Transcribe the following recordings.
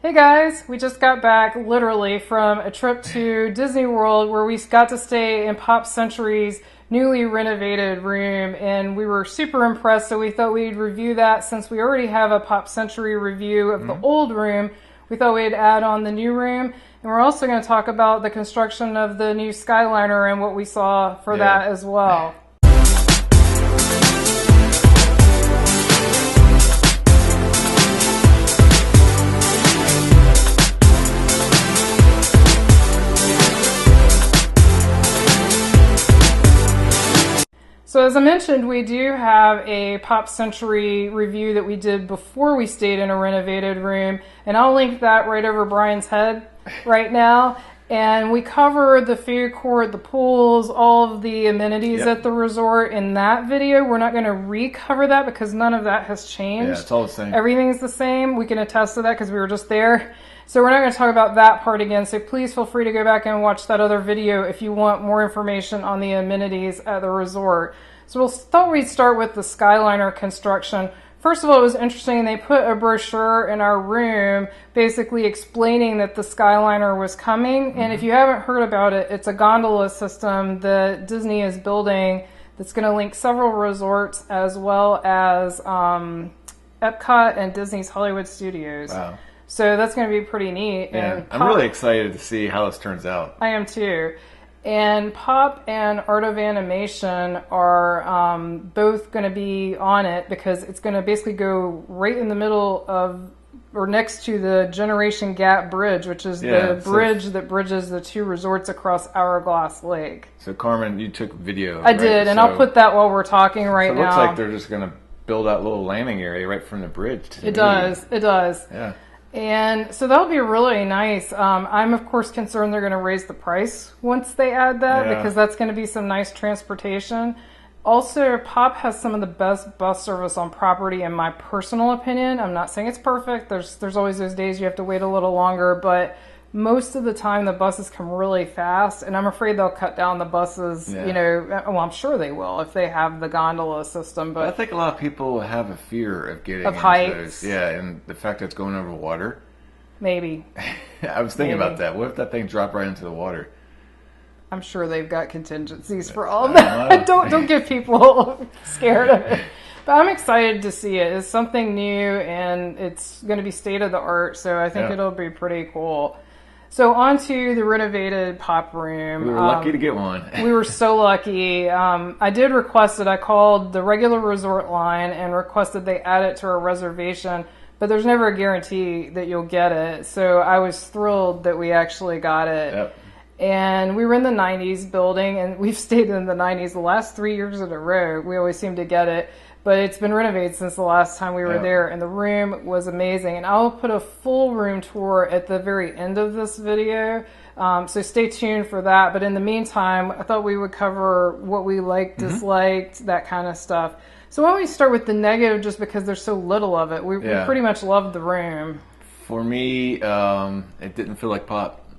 Hey guys, we just got back literally from a trip to Disney World where we got to stay in Pop Century's newly renovated room, and we were super impressed, so we thought we'd review that. Since we already have a Pop Century review of the old room, we thought we'd add on the new room. And we're also going to talk about the construction of the new Skyliner and what we saw for that as well. So as I mentioned, we do have a Pop Century review that we did before we stayed in a renovated room, and I'll link that right over Brian's head right now. And we cover the food court, the pools, all of the amenities at the resort in that video. We're not going to recover that because none of that has changed. Yeah, it's all the same. Everything's the same. We can attest to that because we were just there. So we're not going to talk about that part again. So please feel free to go back and watch that other video if you want more information on the amenities at the resort. So we thought we'd start with the Skyliner construction. First of all, it was interesting. They put a brochure in our room basically explaining that the Skyliner was coming. And if you haven't heard about it, it's a gondola system that Disney is building that's going to link several resorts as well as Epcot and Disney's Hollywood Studios. Wow. So that's going to be pretty neat. Yeah, And I'm really excited to see how this turns out. I am too. And Pop and Art of Animation are both going to be on it because it's going to basically go right in the middle of, or next to the Generation Gap Bridge, which is the bridge that bridges the two resorts across Hourglass Lake. So Carmen, you took video. I did, and I'll put that while we're talking right now. It looks like they're just going to build that little landing area right from the bridge. It does. Yeah. And so that'll be really nice. I'm, of course, concerned they're going to raise the price once they add that because that's going to be some nice transportation. Also, Pop has some of the best bus service on property, in my personal opinion. I'm not saying it's perfect. There's always those days you have to wait a little longer, but most of the time the buses come really fast, and I'm afraid they'll cut down the buses, you know, well, I'm sure they will if they have the gondola system. But I think a lot of people have a fear of getting into heights. those. Yeah, and the fact that it's going over water. Maybe. I was thinking about that. What if that thing dropped right into the water? I'm sure they've got contingencies for all of that. Don't get people scared of it. But I'm excited to see it. It's something new, and it's going to be state of the art, so I think it'll be pretty cool. So on to the renovated Pop room. We were lucky to get one. We were so lucky. I did request it. I called the regular resort line and requested they add it to our reservation, but there's never a guarantee that you'll get it. So I was thrilled that we actually got it. Yep. And we were in the 90s building, and we've stayed in the 90s the last 3 years in a row. We always seem to get it. But it's been renovated since the last time we were there, and the room was amazing. And I'll put a full room tour at the very end of this video, so stay tuned for that. But in the meantime, I thought we would cover what we liked, disliked, that kind of stuff. So why don't we start with the negative, just because there's so little of it. We pretty much loved the room. For me, it didn't feel like Pop.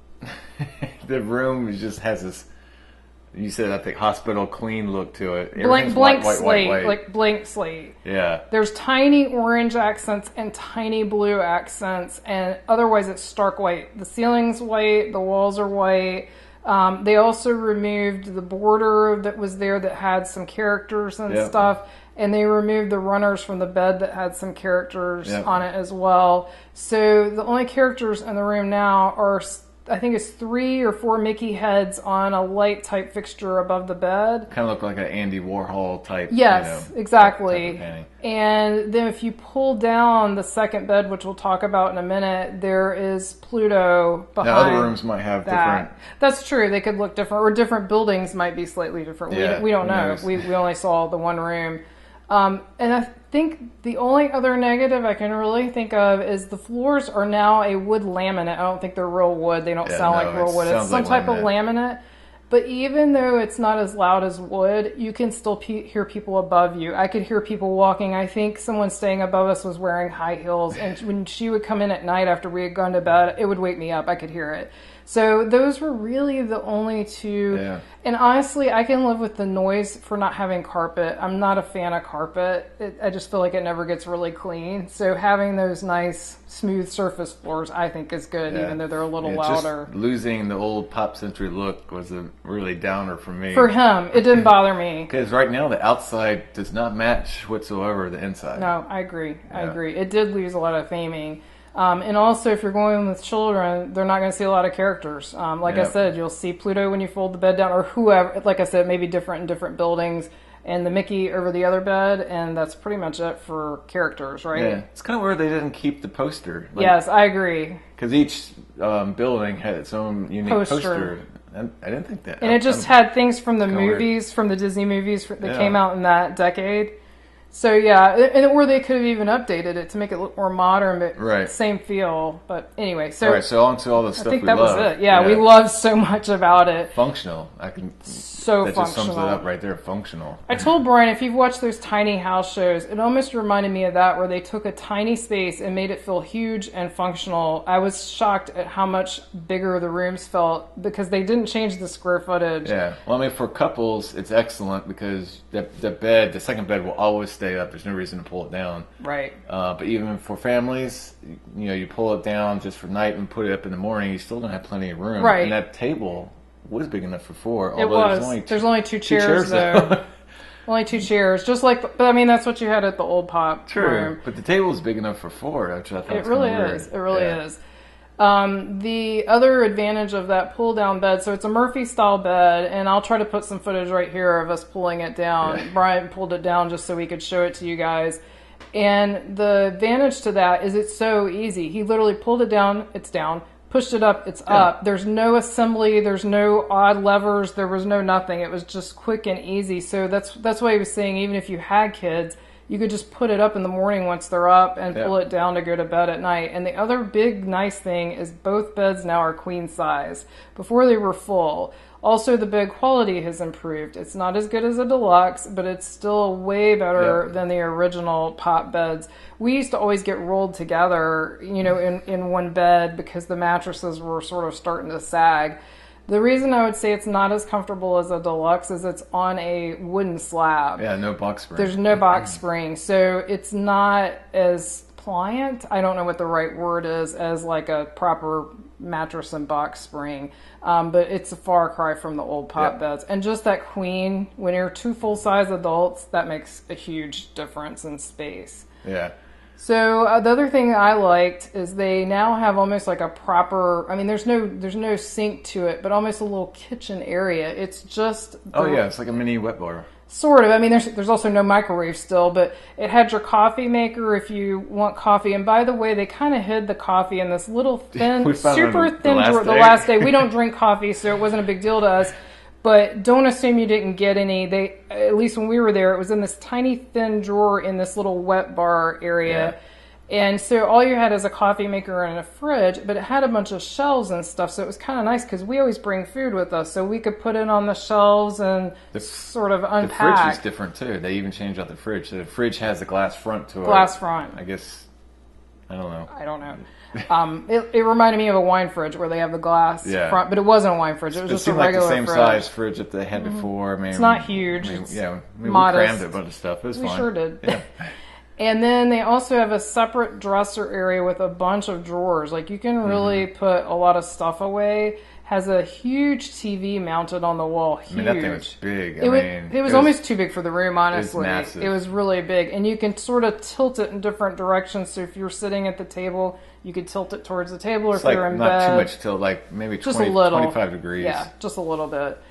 The room just has this, you said, I think, hospital clean look to it. Blank slate, white. like blank slate. Yeah. There's tiny orange accents and tiny blue accents, and otherwise it's stark white. The ceiling's white, the walls are white. They also removed the border that was there that had some characters and stuff, and they removed the runners from the bed that had some characters on it as well. So the only characters in the room now are, I think it's 3 or 4 Mickey heads on a light type fixture above the bed. Kind of look like an Andy Warhol type. Yes, exactly. Type of and then if you pull down the second bed, which we'll talk about in a minute, there is Pluto behind. Now, other rooms might have different. That's true. They could look different, or different buildings might be slightly different. Yeah, we don't know. We only saw the one room. And I think the only other negative I can really think of is the floors are now a wood laminate. I don't think they're real wood. They don't sound like real wood. It's some type of laminate. But even though it's not as loud as wood, you can still hear people above you. I could hear people walking. I think someone staying above us was wearing high heels. And when she would come in at night after we had gone to bed, it would wake me up. I could hear it. So those were really the only two. Yeah. And honestly, I can live with the noise for not having carpet. I'm not a fan of carpet. I just feel like it never gets really clean. So having those nice, smooth surface floors, I think is good, even though they're a little louder. Just losing the old Pop Century look was a really downer for me. For him, it didn't bother me. Because right now the outside does not match whatsoever the inside. No, I agree. I agree. It did lose a lot of theming. And also, if you're going with children, they're not going to see a lot of characters. Like I said, you'll see Pluto when you fold the bed down, or whoever. Like I said, maybe different in different buildings, and the Mickey over the other bed, and that's pretty much it for characters, right? Yeah, it's kind of weird they didn't keep the poster. Yes, I agree. Because each building had its own unique poster. I didn't think that. And it just had things from the movies, from the Disney movies that came out in that decade. So or they could have even updated it to make it look more modern, but same feel. But anyway, so on to all the stuff I think we that love. was it. Yeah, we love so much about it. Functional. That just sums it up right there. Functional. I told Brian, if you've watched those tiny house shows, it almost reminded me of that, where they took a tiny space and made it feel huge and functional. I was shocked at how much bigger the rooms felt because they didn't change the square footage. Yeah. Well, I mean, for couples, it's excellent because the second bed will always stay up. There's no reason to pull it down. Right. But even for families, you pull it down just for night and put it up in the morning, you still don't have plenty of room. Right. And that table was big enough for four. It was. There's only two chairs though. Only two chairs. But I mean, that's what you had at the old Pop room. But the table is big enough for four, which I thought it really is. It really is. The other advantage of that pull down bed, so it's a Murphy style bed, and I'll try to put some footage right here of us pulling it down. Yeah. Brian pulled it down just so we could show it to you guys. And the advantage to that is it's so easy. He literally pulled it down, it's down, pushed it up, it's up. There's no assembly, there's no odd levers, there was no nothing. It was just quick and easy. So that's why he was saying even if you had kids, you could just put it up in the morning once they're up and pull it down to go to bed at night. And the other big nice thing is both beds now are queen size. Before they were full. Also, the bed quality has improved. It's not as good as a deluxe, but it's still way better than the original Pop beds. We used to always get rolled together, in one bed because the mattresses were sort of starting to sag. The reason I would say it's not as comfortable as a deluxe is it's on a wooden slab. Yeah, no box spring. There's no box spring, so it's not as pliant. I don't know what the right word is as like a proper mattress and box spring, but it's a far cry from the old Pop beds. And just that queen, when you're two full-size adults, that makes a huge difference in space. Yeah. So the other thing I liked is they now have almost like a proper, I mean, there's no sink to it, but almost a little kitchen area. It's just... it's like a mini wet bar. Sort of. I mean, there's also no microwave still, but it had your coffee maker if you want coffee. And by the way, they kind of hid the coffee in this little thin, super thin drawer the last day. We don't drink coffee, so it wasn't a big deal to us. But don't assume you didn't get any. At least when we were there, it was in this tiny thin drawer in this little wet bar area. Yeah. And so all you had is a coffee maker and a fridge, but it had a bunch of shelves and stuff. So it was kind of nice because we always bring food with us. So we could put it on the shelves and sort of unpack. The fridge is different too. They even changed out the fridge. So the fridge has a glass front to it. Glass front. I guess, I don't know. It reminded me of a wine fridge where they have the glass front, but it wasn't a wine fridge. It was just a regular fridge. It seemed like the same size fridge that they had before. I mean, it's not huge. We modest. crammed a bunch of stuff. It was fine. We sure did. Yeah. And then they also have a separate dresser area with a bunch of drawers. Like you can really put a lot of stuff away. Has a huge TV mounted on the wall. Huge. I mean, that thing was big. It was almost too big for the room, honestly. It was massive. It was really big. And you can sort of tilt it in different directions. So if you're sitting at the table, you could tilt it towards the table. Or if you're in bed. Not too much tilt, like maybe just 25 degrees. Yeah, just a little bit.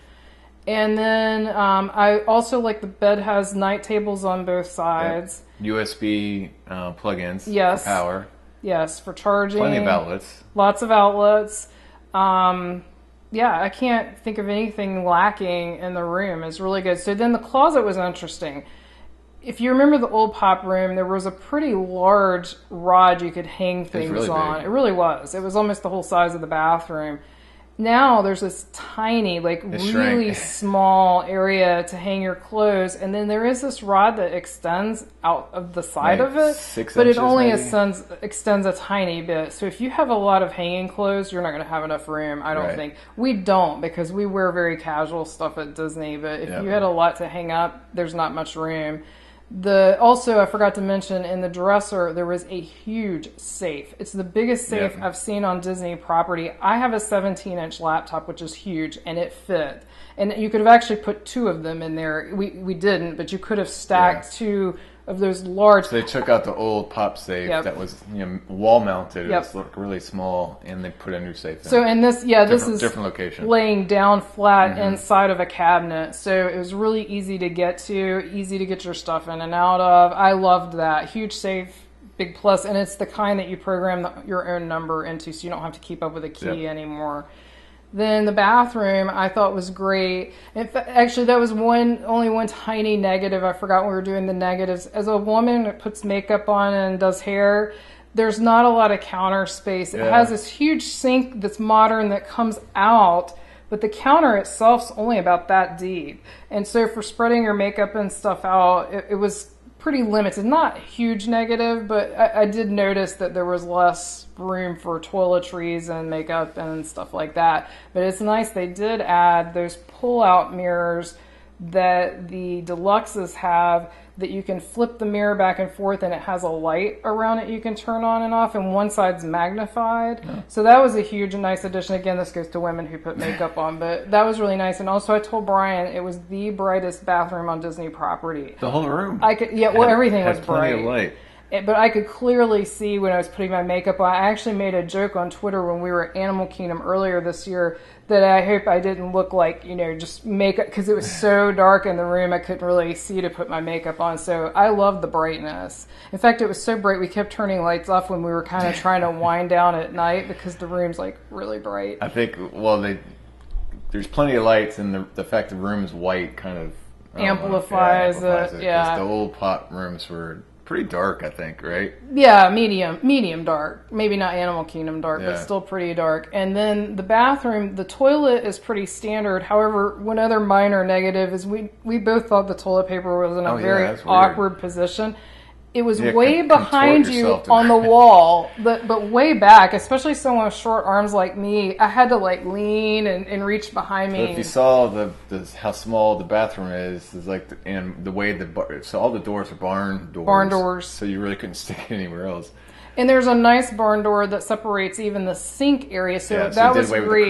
And then I also like the bed has night tables on both sides. Yep. USB plug-ins for power. Yes, for charging. Plenty of outlets. Lots of outlets. I can't think of anything lacking in the room. It's really good. So then the closet was interesting. If you remember the old Pop room, there was a pretty large rod you could hang things on. It really was. It was almost the whole size of the bathroom. Now there's this tiny, like really small area to hang your clothes, and then there is this rod that extends out of the side of it, 6 but it inches only maybe? extends a tiny bit. So if you have a lot of hanging clothes, you're not going to have enough room, I don't Right. think. We don't, because we wear very casual stuff at Disney, but if you had a lot to hang up, there's not much room. Also, I forgot to mention, in the dresser there was a huge safe. It's the biggest safe I've seen on Disney property. I have a 17-inch laptop, which is huge, and it fit. And you could have actually put 2 of them in there. We didn't, but you could have stacked 2 of those large. So they took out the old pop safe that was wall mounted. It was really small, and they put a new safe in. So and this this is different location, laying down flat inside of a cabinet. So it was really easy to get to, easy to get your stuff in and out of. I loved that. Huge safe, big plus, and it's the kind that you program your own number into, so you don't have to keep up with a key anymore. Then the bathroom I thought was great. In fact, actually, that was only one tiny negative. I forgot when we were doing the negatives. As a woman that puts makeup on and does hair, there's not a lot of counter space. It has this huge sink that's modern that comes out, but the counter itself's only about that deep. And so for spreading your makeup and stuff out, it was pretty limited. Not a huge negative, but I did notice that there was less room for toiletries and makeup and stuff like that. But it's nice they did add those pull-out mirrors that the deluxes have, that you can flip the mirror back and forth and it has a light around it you can turn on and off, and one side's magnified. So that was a huge and nice addition. Again, this goes to women who put makeup on, but that was really nice. And also I told Brian it was the brightest bathroom on Disney property. The whole room. Everything was bright. Plenty of light. But I could clearly see when I was putting my makeup on. I actually made a joke on Twitter when we were at Animal Kingdom earlier this year that I hope I didn't look like, just makeup, because it was so dark in the room I couldn't really see to put my makeup on. So I love the brightness. In fact, it was so bright we kept turning lights off when we were kind of trying to wind down at night, because the room's like really bright. I think, there's plenty of lights, and the fact the room is white kind of amplifies it. Yeah. The old pop rooms were pretty dark, I think, right? Yeah, medium dark. Maybe not Animal Kingdom dark, but still pretty dark. And then the bathroom, the toilet is pretty standard. However, one other minor negative is we both thought the toilet paper was in a very awkward position. It was way behind you on the wall, but way back, especially someone with short arms like me. I had to lean and reach behind me. So if you saw how small the bathroom is and the way so all the doors are barn doors. Barn doors. So you really couldn't stick it anywhere else. And there's a nice barn door that separates even the sink area, so that was great.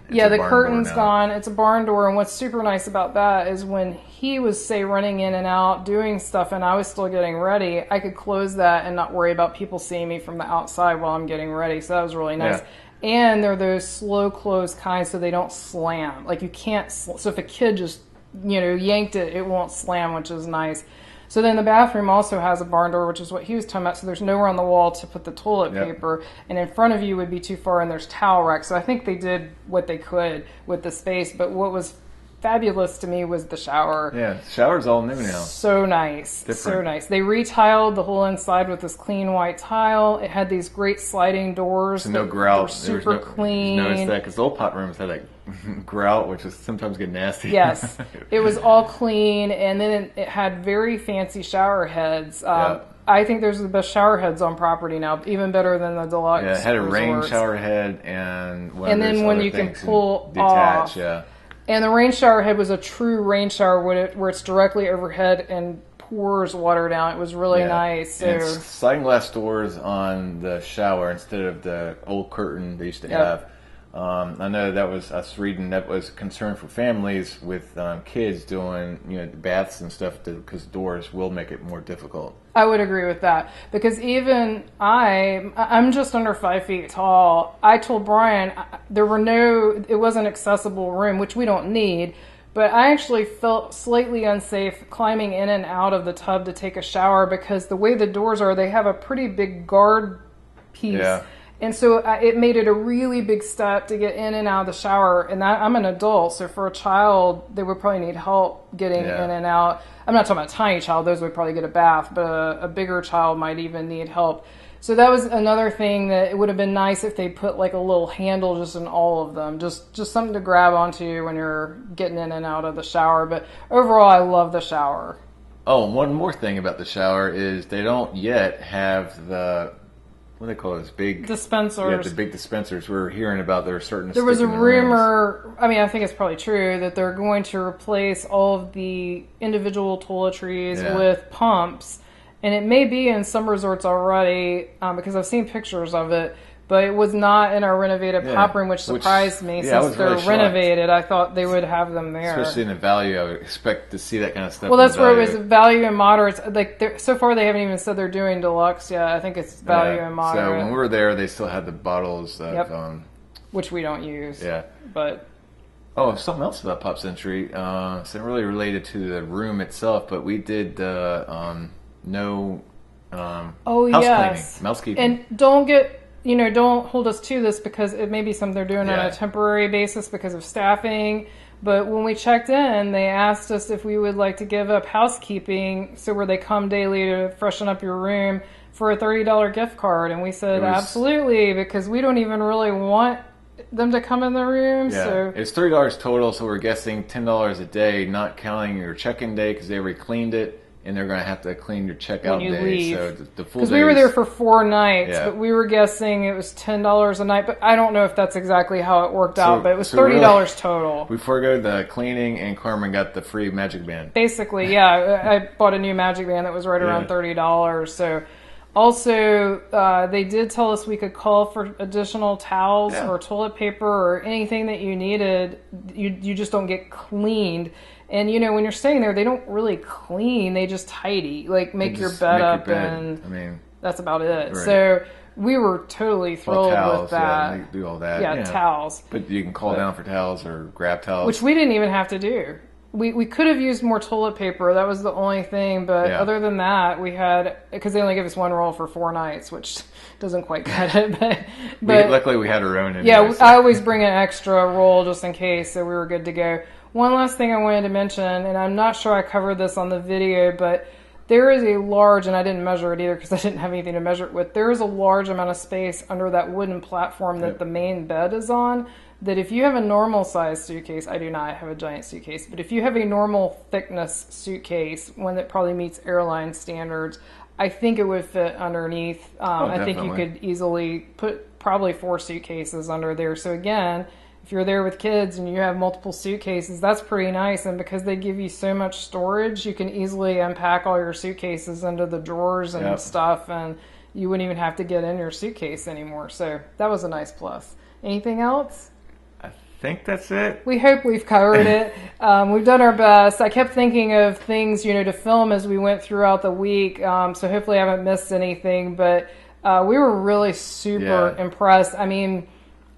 The curtain's gone. It's a barn door, and what's super nice about that is when he was, say, running in and out, doing stuff, and I was still getting ready, I could close that and not worry about people seeing me from the outside while I'm getting ready, so that was really nice. Yeah. And they're those slow close kinds, so they don't slam. Like, you can't, so if a kid just, yanked it, it won't slam, which is nice. So then the bathroom also has a barn door, which is what he was talking about. So there's nowhere on the wall to put the toilet paper. And in front of you would be too far, and there's towel racks. So I think they did what they could with the space. But what was fabulous to me was the shower. Yeah, the shower's all new now. So nice. So nice. They retiled the whole inside with this clean white tile. It had these great sliding doors. So no grout. Super clean. You noticed that? Because the old pot rooms had grout, which is sometimes get nasty. Yes. It was all clean, and then it had very fancy shower heads. I think there's the best shower heads on property now, even better than the deluxe. Yeah, it had a rain resorts. shower head and then when you can pull detach, off. And the rain shower head was a true rain shower where it's directly overhead and pours water down. It was really nice. So. And it's sliding glass doors on the shower instead of the old curtain they used to have. I know that was us reading that was a concern for families with kids doing the baths and stuff because doors will make it more difficult. I would agree with that, because even I'm just under 5 feet tall. I told Brian it wasn't accessible room, which we don't need, but I actually felt slightly unsafe climbing in and out of the tub to take a shower, because the way the doors are, they have a pretty big guard piece. Yeah. And so it made it a really big step to get in and out of the shower. And I'm an adult, so for a child, they would probably need help getting in and out. I'm not talking about a tiny child; those would probably get a bath. But a bigger child might even need help. So that was another thing that it would have been nice if they put like a little handle just in all of them, just something to grab onto when you're getting in and out of the shower. But overall, I love the shower. Oh, one more thing about the shower is they don't yet have the, what do they call those big dispensers? Yeah, the big dispensers. We're hearing about there are certain. There was a rumor. I mean, I think it's probably true that they're going to replace all of the individual toiletries with pumps, and it may be in some resorts already because I've seen pictures of it. But it was not in our renovated pop room, which surprised me since they're really renovated. I thought they would have them there. Especially in the value, I would expect to see that kind of stuff. Well, that's where it was value and moderates. Like so far, they haven't even said they're doing deluxe yet. I think it's value and moderate. So when we were there, they still had the bottles of, which we don't use. Yeah, but something else about Pop Century. It's not really related to the room itself, but we did housekeeping, mousekeeping, and don't hold us to this because it may be something they're doing on a temporary basis because of staffing. But when we checked in, they asked us if we would like to give up housekeeping, so where they come daily to freshen up your room for a $30 gift card. And we said, absolutely, because we don't even really want them to come in the room. Yeah, so it's $30 total, so we're guessing $10 a day, not counting your check-in day because they already cleaned it. And they're going to have to clean your checkout day. Leave. So the full because we were there for 4 nights, but we were guessing it was $10 a night. But I don't know if that's exactly how it worked out. But it was $30 total. We forego the cleaning, and Carmen got the free magic band. Basically, yeah. I bought a new magic band that was right around $30. So also, they did tell us we could call for additional towels or toilet paper or anything that you needed. You just don't get cleaned. And, when you're staying there, they don't really clean. They just tidy, like make your bed up, and that's about it. Right. So we were totally thrilled with that. Yeah, they do all that. Yeah, towels. But you can call down for towels or grab towels. Which we didn't even have to do. We could have used more toilet paper. That was the only thing. But other than that, we had, because they only gave us 1 roll for 4 nights, which doesn't quite cut it. But luckily, we had our own. Anyway, I always bring an extra roll just in case, so we were good to go. One last thing I wanted to mention, and I'm not sure I covered this on the video, but there is a large, and I didn't measure it either because I didn't have anything to measure it with, there is a large amount of space under that wooden platform that the main bed is on, that if you have a normal size suitcase, I do not have a giant suitcase, but if you have a normal thickness suitcase, one that probably meets airline standards, I think it would fit underneath. I think you could easily put probably 4 suitcases under there. So again, if you're there with kids and you have multiple suitcases, that's pretty nice. And because they give you so much storage, you can easily unpack all your suitcases into the drawers and stuff, and you wouldn't even have to get in your suitcase anymore. So that was a nice plus. Anything else? I think that's it. We hope we've covered it. We've done our best. I kept thinking of things, to film as we went throughout the week. So hopefully I haven't missed anything, but we were really super impressed. I mean,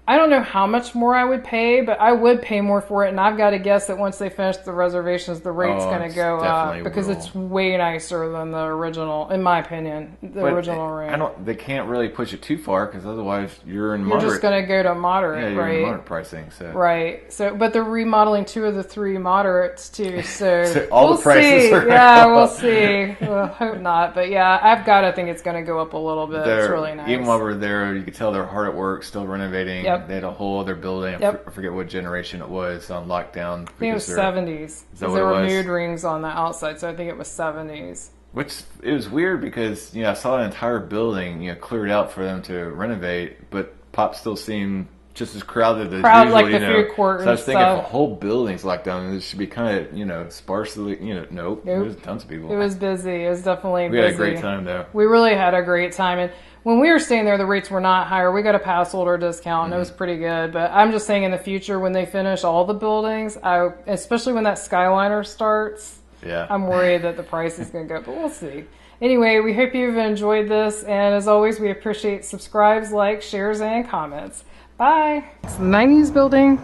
I don't know how much more I would pay, but I would pay more for it. And I've got to guess that once they finish the reservations, the rate's going to go up because it's way nicer than the original, in my opinion, original room. They can't really push it too far because otherwise you're in moderate. You're just going to go to moderate, you're in moderate pricing. So. Right. So, but they're remodeling 2 of the 3 moderates too. So, all the prices are we'll see. Well, hope not. But yeah, I've got to think it's going to go up a little bit. It's really nice. Even while we're there, you could tell they're hard at work, still renovating. Yep. They had a whole other building. I forget what generation it was on lockdown. I think it was 70s. Because there were mood rings on the outside, so I think it was 70s. Which, it was weird because, I saw an entire building, cleared out for them to renovate, but Pop still seemed just as crowded as usual. Like the food court. So I was thinking if the whole building's locked down, it should be kind of, sparsely, nope. There's tons of people. It was busy. It was definitely busy. We had a great time, though. We really had a great time. And when we were staying there, the rates were not higher. We got a pass holder discount, and it was pretty good. But I'm just saying in the future, when they finish all the buildings, especially when that Skyliner starts, I'm worried that the price is going to go. But we'll see. Anyway, we hope you've enjoyed this. And as always, we appreciate subscribes, likes, shares, and comments. Bye. It's the 90s building,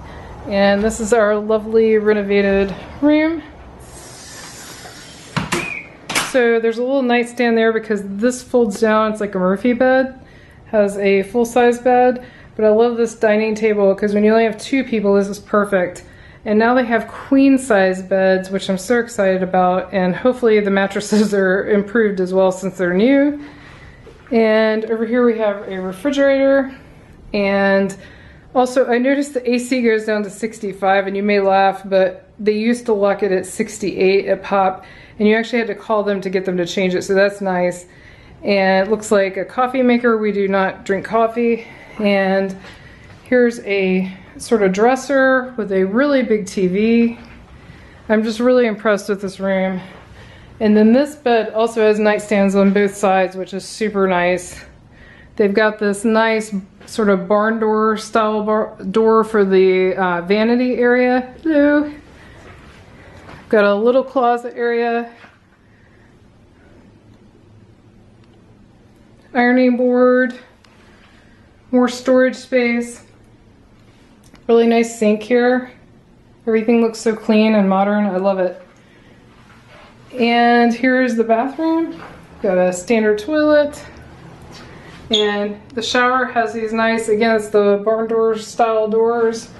and this is our lovely renovated room. So there's a little nightstand there because this folds down. It's like a Murphy bed, has a full-size bed, but I love this dining table because when you only have 2 people, this is perfect. And now they have queen-size beds, which I'm so excited about, and hopefully the mattresses are improved as well since they're new. And over here we have a refrigerator. And also I noticed the AC goes down to 65, and you may laugh, but they used to lock it at 68 at Pop, and you actually had to call them to get them to change it, so that's nice. And it looks like a coffee maker. We do not drink coffee. And here's a sort of dresser with a really big TV. I'm just really impressed with this room. And then this bed also has nightstands on both sides, which is super nice. They've got this nice sort of barn door style door for the vanity area. Hello. Got a little closet area. Ironing board. More storage space. Really nice sink here. Everything looks so clean and modern. I love it. And here's the bathroom. Got a standard toilet. And the shower has these nice, again, it's the barn door style doors.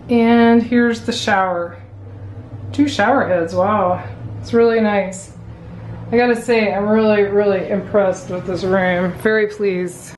And here's the shower. 2 shower heads, wow. It's really nice. I gotta say, I'm really, really impressed with this room. Very pleased.